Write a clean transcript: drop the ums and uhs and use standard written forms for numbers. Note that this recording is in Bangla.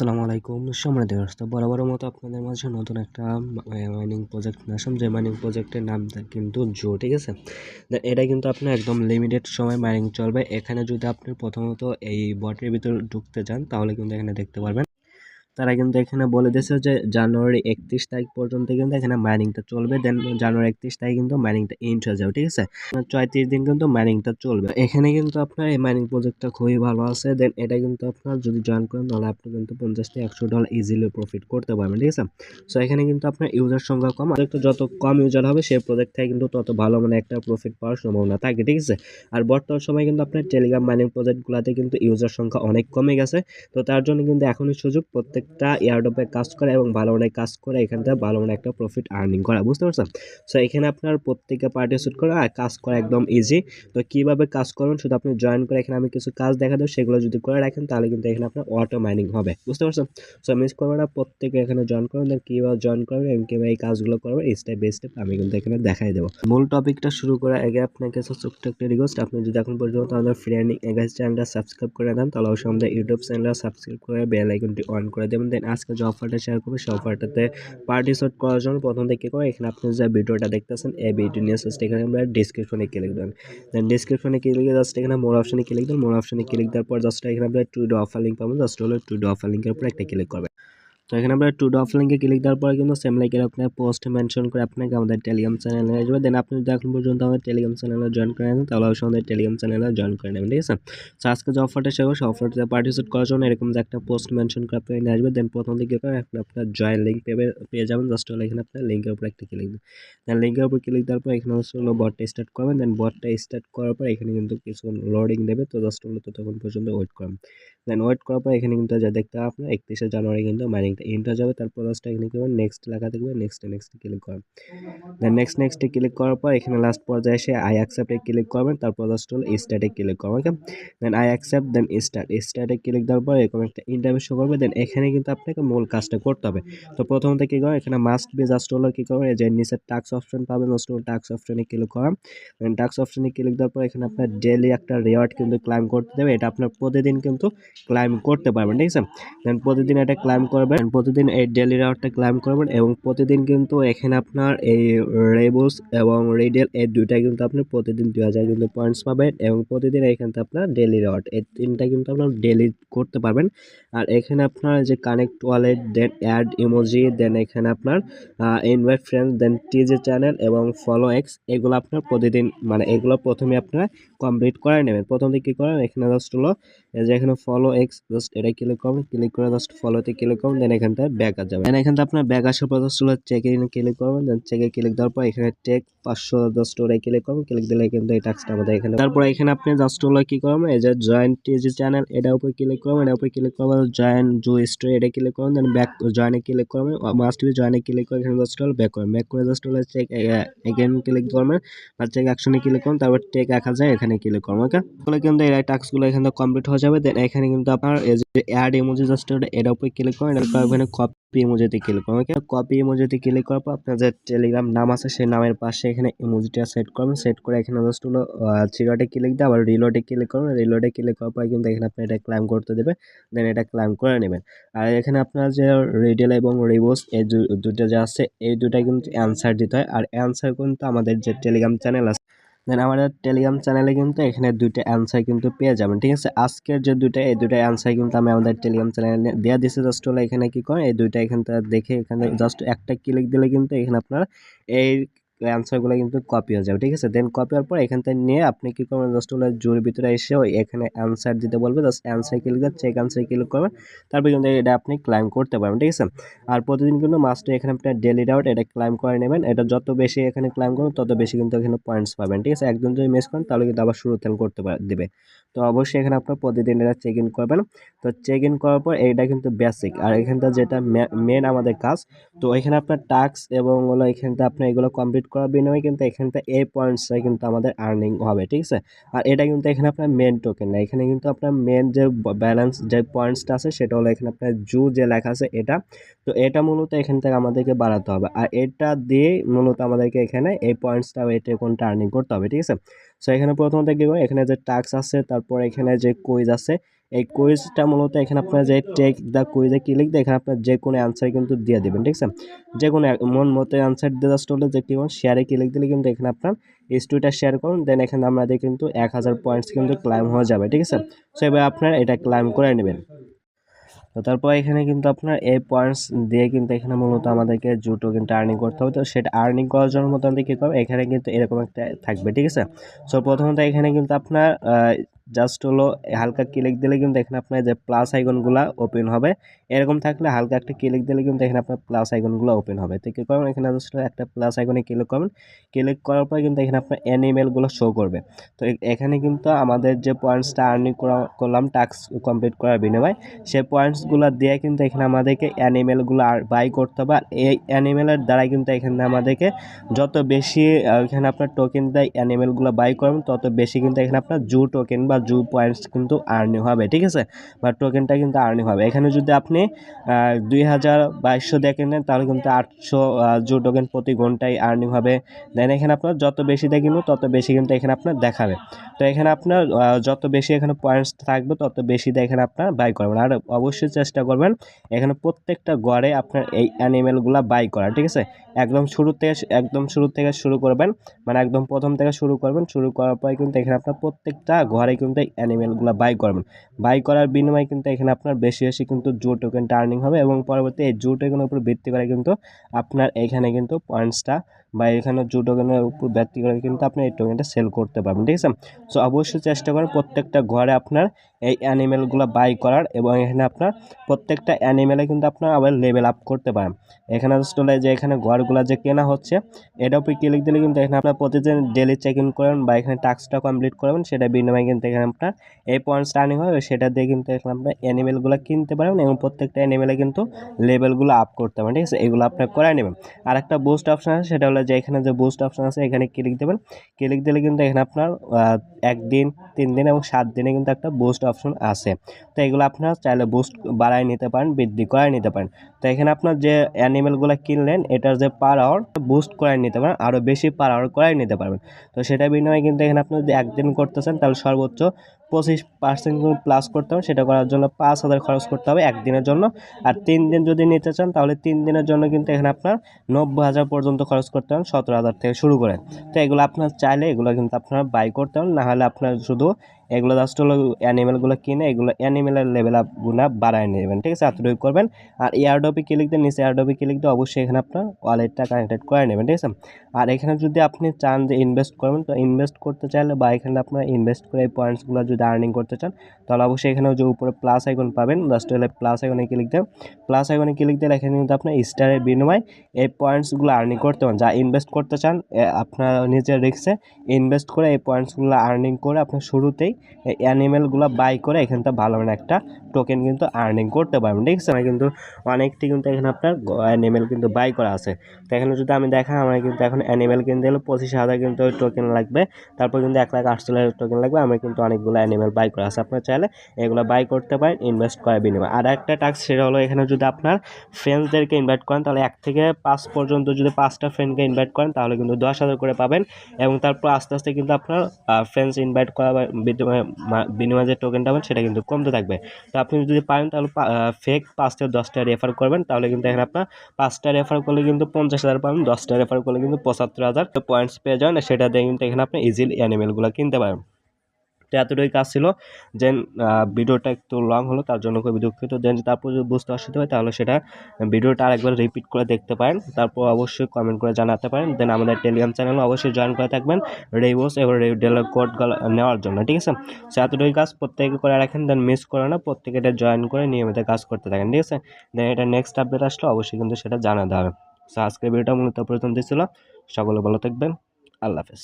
আসসালামু আলাইকুম সম্মানিত দর্শক, বরাবরের মতো আপনাদের মাঝে নতুন একটা মাইনিং প্রজেক্ট নিয়ে আসলাম। যে মাইনিং প্রজেক্টের নামটা কিন্তু জো, ঠিক আছে। এটা কিন্তু আপনার একদম লিমিটেড সময় মাইনিং চলবে। এখানে যদি আপনি প্রথমত এই বটের ভিতর ঢুকতে চান তাহলে কিন্তু এখানে দেখতে পারবেন তারা কিন্তু এখানে বলে দিয়েছে যে জানুয়ারি 31 তারিখ পর্যন্ত কিন্তু এখানে মাইনিংটা চলবে। দেন জানুয়ারি 31 তারিখ কিন্তু মাইনিংটা এন্ড হয়ে যাবে, ঠিক আছে। 34 দিন কিন্তু মাইনিংটা চলবে। এখানে কিন্তু আপনার এই মাইনিং প্রজেক্টটা খুবই ভালো আছে। দেন এটা কিন্তু আপনার যদি জয়েন করেন তাহলে আপনি কিন্তু $50 থেকে $100 ইজিলি প্রফিট করতে পারবেন, ঠিক আছে। সো এখানে কিন্তু আপনার ইউজার সংখ্যা কম, আর যত কম ইউজার হবে সেই প্রজেক্ট থেকে কিন্তু তত ভালো মানে একটা প্রফিট পাওয়ার সম্ভাবনা থাকে, ঠিক আছে। আর বর্তমান সময় কিন্তু আপনার টেলিগ্রাম মাইনিং প্রজেক্টগুলোতে কিন্তু ইউজার সংখ্যা অনেক কমে গেছে। তো তার জন্য কিন্তু এখনই সুযোগ প্রত্যেকটা এয়ারড্রপে কাজ করা এবং ভালো মানে কাজ করে এখান থেকে ভালো মানে একটা প্রফিট আর্নিং করা, বুঝতে পারছেন। সো এখানে আপনার প্রত্যেকে পার্টিসিপেট করা আর কাজ করা একদম ইজি। তো কিভাবে কাজ করবেন শুধু আপনি জয়েন করে এখানে আমি কিছু কাজ দেখা দেবো, সেগুলো যদি করে রাখেন তাহলে কিন্তু এখানে আপনার অটো মাইনিং হবে, বুঝতে পারছেন। সো মিস করবেন না, প্রত্যেকে এখানে জয়েন করবেন। দেন কীভাবে জয়েন করবেন এবং কীভাবে এই কাজগুলো করবেন স্টেপ বাই স্টেপ আমি কিন্তু এখানে দেখাই দেবো। মূল টপিকটা শুরু করার আগে আপনাকে ছোট্ট একটা রিকোয়েস্ট, আপনি যদি এখন পর্যন্ত আমাদের ফ্রি আর্নিং এগাইজ চ্যানেলটা সাবস্ক্রাইব করে দেন তাহলে অবশ্যই আমাদের ইউটিউব চ্যানেলটা সাবস্ক্রাইব করে বেল আইকনটি অন করে দেবেন। দেন আজকে যে অফারটা শেয়ার করবো সেই অফারটাতে পার্টিসিপেট করার জন্য প্রথম থেকে করে এখানে আপনি যে ভিডিওটা দেখতেছেন এই ভিডিও নিয়ে জাস্ট এখানে আমরা ডিসক্রিপশনে ক্লিক দেবেন। দেন ডিসক্রিপশনে ক্লিক দিয়ে জাস্ট এখানে মোর অপশনে ক্লিক দেন। মোর অপশনে ক্লিক দেওয়ার পর জাস্ট এখানে আমরা টু ডে অফার লিঙ্ক পাবেন। জাস্ট হলো টু ডে অফার লিঙ্কের উপর একটা ক্লিক করবেন। তো এখানে আমরা টু ডে অফ লিঙ্কে ক্লিক দেওয়ার পরে কিন্তু সেম লাইক আপনার পোস্ট মেনশন করে আপনাকে আমাদের টেলিগ্রাম চ্যানেলে আসবে। দেন আপনি যদি এখন পর্যন্ত আমাদের টেলিগ্রাম চ্যানেলে জয়েন করে নেন তাহলে অবশ্যই আমাদের টেলিগ্রাম চ্যানেলে জয়েন করে নেবেন, ঠিক আছে। তো আজকে যে অফারটা সেগুলো সেই অফারটাতে পার্টিসিপেট করার জন্য এরকম যে একটা পোস্ট মেনশন করে আপনি নিয়ে আসবে। দেন প্রথম দিকে আপনার জয়েন লিঙ্ক পেয়ে যাবেন। জাস্ট হলো এখানে আপনার লিঙ্কের উপর একটা ক্লিক দেন। দেন লিঙ্কের উপর ক্লিক দেওয়ার পর এখানে হলো বটটা স্টার্ট করবেন। দেন বটটা স্টার্ট করার পর এখানে কিন্তু কিছু লোডিং দেবে, তো জাস্ট হলো ততক্ষণ পর্যন্ত ওয়েট করবেন। দেন ওয়েট করার পর এখানে কিন্তু যা দেখতে হবে আপনার 31শে জানুয়ারি কিন্তু মাইনিংটা এন্ড হয়ে যাবে। তারপর লাস্টে এখানে কি করবেন, নেক্সট লেখা থাকবে, নেক্সটে ক্লিক করবেন। দেন নেক্সটে ক্লিক করার পর এখানে লাস্ট পর্যায়ে এসে আই অ্যাকসেপ্টে ক্লিক করবেন। তারপর লাস্ট হলো স্টার্টে ক্লিক করবেন, okay. Then I accept, then স্টার্টে ক্লিক দেওয়ার পর এরকম একটা ইন্টারভিউ শো করবে। দেন এখানে কিন্তু আপনাকে মূল কাজটা করতে হবে। তো প্রথমত কি করবেন, এখানে মাস্ট বি জাস্ট হলো কি করবেন, এই যে নিচে টাস্ক অপশন পাবেন, জাস্ট হলো টাস্ক অপশনে ক্লিক করেন। দেন টাস্ক অপশনে ক্লিক দেওয়ার পর এখানে আপনার ডেইলি একটা রিওয়ার্ড কিন্তু ক্লাইম করতে দেবে। এটা আপনার প্রতিদিন কিন্তু ক্লাইম করতে পারবেন, ঠিক আছে। দেন প্রতিদিন এটা ক্লাইম করবেন, প্রতিদিন এই ডেইলি রিওয়ার্ডটা ক্লাইম করবেন এবং প্রতিদিন কিন্তু এখানে আপনার এই রেবুস এবং রেডিয়াল এই দুইটাই কিন্তু আপনি প্রতিদিন 2000 কিন্তু পয়েন্টস পাবেন এবং প্রতিদিন এখানে আপনার ডেইলি রিওয়ার্ড এই তিনটা কিন্তু আপনার ডেইলি করতে পারবেন। আর এখানে আপনার যে কানেক্ট ওয়ালেট, দেন অ্যাড ইমোজি, দেন এখানে আপনার ইনভাইট ফ্রেন্ডস, দেন টিজে চ্যানেল এবং ফলো এক্স, এগুলো আপনার প্রতিদিন মানে এগুলো প্রথমে আপনারা কমপ্লিট করে নেবেন। প্রথম দিকে কী করেন, এখানে জাস্ট হলো এই যে এখানে ফলো এক্স, জাস্ট এটা ক্লিক করবেন, ক্লিক করে জাস্ট ফলোতে ক্লিক করবেন। দেন এখান থেকে ব্যাক আসা যাবে। দেন এখান থেকে আপনার ব্যাক আসার পর জাস্ট হলো চেক ইন ক্লিক করবেন। দেন চেকে ক্লিক দেওয়ার পর এখানে টেক 500 জাস্ট ওরে ক্লিক করবেন। ক্লিক দিলে কিন্তু এই টাস্কটা আমাদের এখানে, তারপর এখানে আপনি জাস্ট হলো কি করবেন, এই যে জয়েন টিজি চ্যানেল এটার উপর ক্লিক করবেন। এটার উপর ক্লিক করবেন, জয়েন জো স্টোরি এটা ক্লিক করবেন। দেন ব্যাক জয়েনে ক্লিক করবেন, মাস্ট বি জয়েনে ক্লিক করে এখানে জাস্ট হলো ব্যাক করবেন। ব্যাক করে জাস্ট হলো চেক এগেন ক্লিক করবেন আর চেক অ্যাকশনে ক্লিক করুন, তারপর টেক 1000 এখানে ক্লিক করুন, ওকে। তাহলে কিন্তু এই টাস্কগুলো এখানে কমপ্লিট হয়ে যাবে। দেন এখানে কিন্তু আপনার এই যে অ্যাড ইমোজি জাস্ট এর উপরে ক্লিক করুন, এরপর এখানে কপি ইমোজিতে ক্লিক করুন, ওকে। কপি ইমোজিতে ক্লিক করার পর আপনার যে টেলিগ্রাম নাম আছে সেই নামের পাশে এখানে ইমোজিটা সেট করবেন। সেট করে এখানে জাস্ট হলো থ্রিডটে ক্লিক দিয়ে আবার রিলোডে ক্লিক করুন। রিলোডে ক্লিক করার পর কিন্তু এখানে আপনি এটা ক্লাইম করতে দেবে। দেন এটা ক্লাইম করে নেবেন। আর এখানে আপনার যে রিডেল এবং রিবোস এই দুটো যে আছে এই দুটা কিন্তু অ্যান্সার দিতে হয়। আর অ্যান্সার কিন্তু আমাদের যে টেলিগ্রাম চ্যানেল আছে, দেন আমাদের টেলিগ্রাম চ্যানেলে কিন্তু এখানে দুইটা অ্যান্সার কিন্তু পেয়ে যাবেন, ঠিক আছে। আজকের যে এই দুইটা অ্যান্সার কিন্তু আমি আমাদের টেলিগ্রাম চ্যানেলে দেওয়া দিচ্ছি। জাস্ট হলো এখানে কি করেন, এই দুইটা এখান থেকে দেখে এখানে জাস্ট একটা ক্লিক দিলে কিন্তু এখানে আপনার এই অ্যান্সারগুলো কিন্তু কপি হয়ে যাবে, ঠিক আছে। দেন কপি হওয়ার পর এখান থেকে নিয়ে আপনি কি করবেন, জাস্ট হলো জোর ভিতরে এসে ওই এখানে অ্যান্সার দিতে বলবে, জাস্ট অ্যান্সার ক্লিক দিয়ে চেক অ্যান্সার ক্লিক করবেন। তারপর কিন্তু এটা আপনি ক্লাইম করতে পারবেন, ঠিক আছে। আর প্রতিদিন কিন্তু মাস্ট এখানে আপনার ডেলি ডাউট এটা ক্লাইম করে নেবেন। এটা যত বেশি এখানে ক্লাইম করবেন তত বেশি কিন্তু এখানে পয়েন্টস পাবেন, ঠিক আছে। একদিন যদি মিস করেন তাহলে কিন্তু আবার শুরু থেকে করতে দেবে। তো অবশ্যই এখানে আপনার প্রতিদিন এটা চেক ইন করবেন। তো চেক ইন করার পর এইটা কিন্তু বেসিক, আর এখানটা যেটা মেন আমাদের কাজ, তো এখানে আপনার টাস্ক এবং হলো এখানটা আপনার এগুলো কমপ্লিট করার বিনিময়ে কিন্তু এখানটা এই পয়েন্টসটা কিন্তু আমাদের আর্নিং হবে, ঠিক আছে। আর এটা কিন্তু এখানে আপনার মেন টোকেন না, এখানে কিন্তু আপনার মেন যে ব্যালেন্স যে পয়েন্টসটা আছে সেটা হলো এখানে আপনার জু যে লেখা আছে এটা। তো এটা মূলত এখান থেকে আমাদেরকে বাড়াতে হবে, আর এটা দিয়ে মূলত আমাদেরকে এখানে এই পয়েন্টসটা এই টোকেনটা আর্নিং করতে হবে, ঠিক আছে। সো এখানে প্রথমত কি করবো, এখানে যে টাস্ক আছে তারপর এখানে যে কুইজ আছে এই কুইজটা মূলত এখানে আপনার যে টেক দ্য কুইজে ক্লিক দিয়ে এখানে আপনার যে কোনো অ্যান্সার কিন্তু দিয়ে দেবেন, ঠিক আছে। যে কোনো মন মতো অ্যান্সার দিয়ে জাস্ট হলে যে কি শেয়ারে ক্লিক দিলে কিন্তু এখানে আপনার স্টোরিটা শেয়ার করুন, দেন এখানে আমাদের কিন্তু 1000 পয়েন্টস কিন্তু ক্লাইম হয়ে যাবে, ঠিক আছে। সো এবার আপনার এটা ক্লাইম করে নেবেন। তো তারপর এখানে কিন্তু আপনার এই পয়েন্টস দিয়ে কিন্তু এখানে মূলত আমাদেরকে জু টোকেনটা আর্নিং করতে হবে। তো সেটা আর্নিং করার জন্য মতো আমাদের কী করবে, এখানে কিন্তু এরকম একটা থাকবে, ঠিক আছে। সো প্রথমত এখানে কিন্তু আপনার জাস্ট হলো হালকা ক্লিক দিলে কিন্তু এখানে আপনার যে প্লাস আইকনগুলো ওপেন হবে, এরকম থাকলে হালকা একটা ক্লিক দিলে কিন্তু এখানে আপনার প্লাস আইকনগুলো ওপেন হবে। তো কী করবেন, এখানে জাস্ট একটা প্লাস আইকনে ক্লিক করবেন, ক্লিক করার পর কিন্তু এখানে আপনার অ্যানিমেলগুলো শো করবে। তো এখানে কিন্তু আমাদের যে পয়েন্টসটা আর্নিং করলাম টাস্ক কমপ্লিট করার বিনিময়ে, সে পয়েন্টসগুলো দিয়ে কিন্তু এখানে আমাদেরকে অ্যানিমেলগুলো বাই করতে হবে। আর এই অ্যানিমেলের দ্বারাই কিন্তু এখানে আমাদেরকে যত বেশি এখানে আপনার টোকেন দেয় অ্যানিমেলগুলো বাই করবেন, তত বেশি কিন্তু এখানে আপনার জু টোকেন বা জু পয়েন্টস কিন্তু আর্নিং হবে, ঠিক আছে, বা টোকেনটা কিন্তু আর্নিং হবে। এখানে যদি আপনি 2200 দেখে নেন তাহলে কিন্তু 800 জু টোকেন প্রতি ঘন্টায় আর্নিং হবে। দেন এখানে আপনার যত বেশি দেখেন তত বেশি কিন্তু এখানে আপনার দেখাবে। তো এখানে আপনার যত বেশি এখানে পয়েন্টস থাকবে তত বেশি এখানে আপনার বাই করবেন। আর অবশ্যই চেষ্টা করবেন এখানে প্রত্যেকটা গড়ে আপনার এই অ্যানিমেলগুলো বাই করা, ঠিক আছে। একদম শুরু থেকে শুরু করবেন, মানে একদম প্রথম থেকে শুরু করবেন। শুরু করার পরে কিন্তু এখানে আপনার প্রত্যেকটা ঘরে কিন্তু এই অ্যানিমেলগুলো বাই করবেন। বাই করার বিনিময়ে কিন্তু এখানে আপনার বেশি বেশি কিন্তু জু টোকেনটা আর্নিং হবে, এবং পরবর্তী এই জু টোকেনের উপর ভিত্তি করে কিন্তু আপনার এখানে কিন্তু পয়েন্টসটা বা এখানে জু টোকেনের উপর ভিত্তি করে কিন্তু আপনি এই টোকেনটা সেল করতে পারবেন, ঠিক আছে। সো অবশ্যই চেষ্টা করেন প্রত্যেকটা ঘরে আপনার এই অ্যানিমেলগুলো বাই করার, এবং এখানে আপনার প্রত্যেকটা অ্যানিমেলে কিন্তু আপনার আবার লেভেল আপ করতে পারেন। এখানে চলে যে এখানে ঘরগুলো যে কেনা হচ্ছে, এটার উপর ক্লিক দিলে কিন্তু এখানে আপনার প্রতিদিন ডেলি চেক ইন করেন বা এখানে টাস্কটা কমপ্লিট করবেন, সেটা বিনিময়ে কিন্তু এখানে আপনার এই পয়েন্টস আর্নিং হবে। সেটা দিয়ে কিন্তু এখানে আপনার অ্যানিমেলগুলো কিনতে পারবেন এবং প্রত্যেকটা অ্যানিমেলে কিন্তু লেভেলগুলো আপ করতে পারেন, ঠিক আছে। এগুলো আপনার করে নেবেন। আর একটা বুস্ট অপশন আছে, সেটা হলো যে এখানে যে বুস্ট অপশন আছে এখানে ক্লিক দেবেন। ক্লিক দিলে কিন্তু এখানে আপনার 1 দিন, 3 দিন এবং 7 দিনে কিন্তু একটা বুস্ট অপশন আছে। তো এগুলো আপনার চাইলে বুস্ট বাড়ায় নিতে পারেন, বৃদ্ধি করে নিতে পারেন। তো এখানে আপনার যে অ্যানিমেলগুলো কিনলেন এটার যে পার আওয়ার বুস্ট করে নিতে পারেন, আরও বেশি পার আওয়ার করে নিতে পারবেন। তো সেটা বিনিময়ে কিন্তু এখানে আপনি যদি একদিন করতেছেন তাহলে সর্বোচ্চ 25% প্লাস করতে হবে। সেটা করার জন্য 5000 খরচ করতে হবে একদিনের জন্য। আর 3 দিন যদি নিতে চান তাহলে 3 দিনের জন্য কিন্তু এখানে আপনার 90,000 পর্যন্ত খরচ করতে হবে, 17,000 থেকে শুরু করে। তো এগুলো আপনার চাইলে এগুলো কিন্তু আপনারা বাই করতে হবে, না হলে আপনার শুধু এগুলো জাস্ট হলো অ্যানিমেলগুলো কিনে এগুলো অ্যানিমেলের লেভেল আপগুলো বাড়ায় নেবেন, ঠিক আছে। এতটুকু করবেন। আর এয়ারড্রপে ক্লিক দিয়ে নিচে এয়ারড্রপে ক্লিক দিয়ে অবশ্যই এখানে আপনার ওয়ালেটটা কানেক্টেড করে নেবেন, ঠিক আছে। আর এখানে যদি আপনি চান যে ইনভেস্ট করবেন, তো ইনভেস্ট করতে চাইলে বা এখানে আপনার ইনভেস্ট করে এই পয়েন্টসগুলো যদি আর্নিং করতে চান তাহলে অবশ্যই এখানে যে উপরে প্লাস আইকন পাবেন, জাস্ট হলে প্লাস আইকনে ক্লিক দেন। প্লাস আইকনে ক্লিক দিলে এখানে কিন্তু আপনার স্টারের বিনিময়ে এই পয়েন্টসগুলো আর্নিং করতে পারেন। যা ইনভেস্ট করতে চান আপনার নিজের রিস্কে ইনভেস্ট করে এই পয়েন্টসগুলো আর্নিং করে আপনার শুরুতেই এই অ্যানিমেলগুলো বাই করে এখানটা ভালো মানে একটা টোকেন কিন্তু আর্নিং করতে পারবেন, ঠিক আছে। আমার কিন্তু অনেকটি কিন্তু এখানে আপনার অ্যানিমেল কিন্তু বাই করা আছে। তো এখানে যদি আমি দেখাই আমার কিন্তু এখন অ্যানিমেল কিনতে গেলে 25,000 কিন্তু টোকেন লাগবে, তারপর কিন্তু 1,48,000 টোকেন লাগবে। আমার কিন্তু অনেকগুলো অ্যানিমেল বাই করা আছে। আপনার চাইলে এগুলো বাই করতে পারেন ইনভেস্ট করার বিনিময়ে। আর একটা টাস্ক সেটা হলো এখানে যদি আপনার ফ্রেন্ডসদেরকে ইনভাইট করেন তাহলে 1 থেকে 5 পর্যন্ত যদি 5টা ফ্রেন্ডকে ইনভাইট করেন তাহলে কিন্তু 10,000 করে পাবেন, এবং তারপর আস্তে আস্তে কিন্তু আপনার ফ্রেন্ডস ইনভাইট করা বিনিময়ে যে টোকেনটা পাবেন সেটা কিন্তু কমতে থাকবে। তো আপনি যদি পারেন তাহলে ফেক 5 থেকে 10টা রেফার করবেন, তাহলে কিন্তু এখানে আপনার 5টা রেফার করলে কিন্তু 50,000 পাবেন, 10টা রেফার করলে কিন্তু 75,000 পয়েন্টস পেয়ে যাবেন। সেটা দিয়ে কিন্তু এখানে আপনি ইজিলি অ্যানিমেলগুলো কিনতে পারেন। তো এতটুকুই কাজ ছিল। দেন ভিডিওটা একটু লং হলো তার জন্য খুবই দুঃখিত। দেন তারপর যদি বুঝতে অসুবিধা হয় তাহলে সেটা ভিডিওটা আরেকবার রিপিট করে দেখতে পারেন, তারপর অবশ্যই কমেন্ট করে জানাতে পারেন। দেন আমাদের টেলিগ্রাম চ্যানেলে অবশ্যই জয়েন করে থাকবেন রেইবোস এবং রেইডেলের কোডগুলো নেওয়ার জন্য, ঠিক আছে। সো এতটুকুই কাজ প্রত্যেকে করে রাখেন, দেন মিস করে না, প্রত্যেকে এটা জয়েন করে নিয়মিত কাজ করতে থাকেন, ঠিক আছে। দেন এটা নেক্সট আপডেট আসলে অবশ্যই কিন্তু সেটা জানাতে হবে। সো আজকের ভিডিওটা মূলত পর্যন্ত ছিল। সকলে ভালো থাকবেন। আল্লাহ হাফেজ।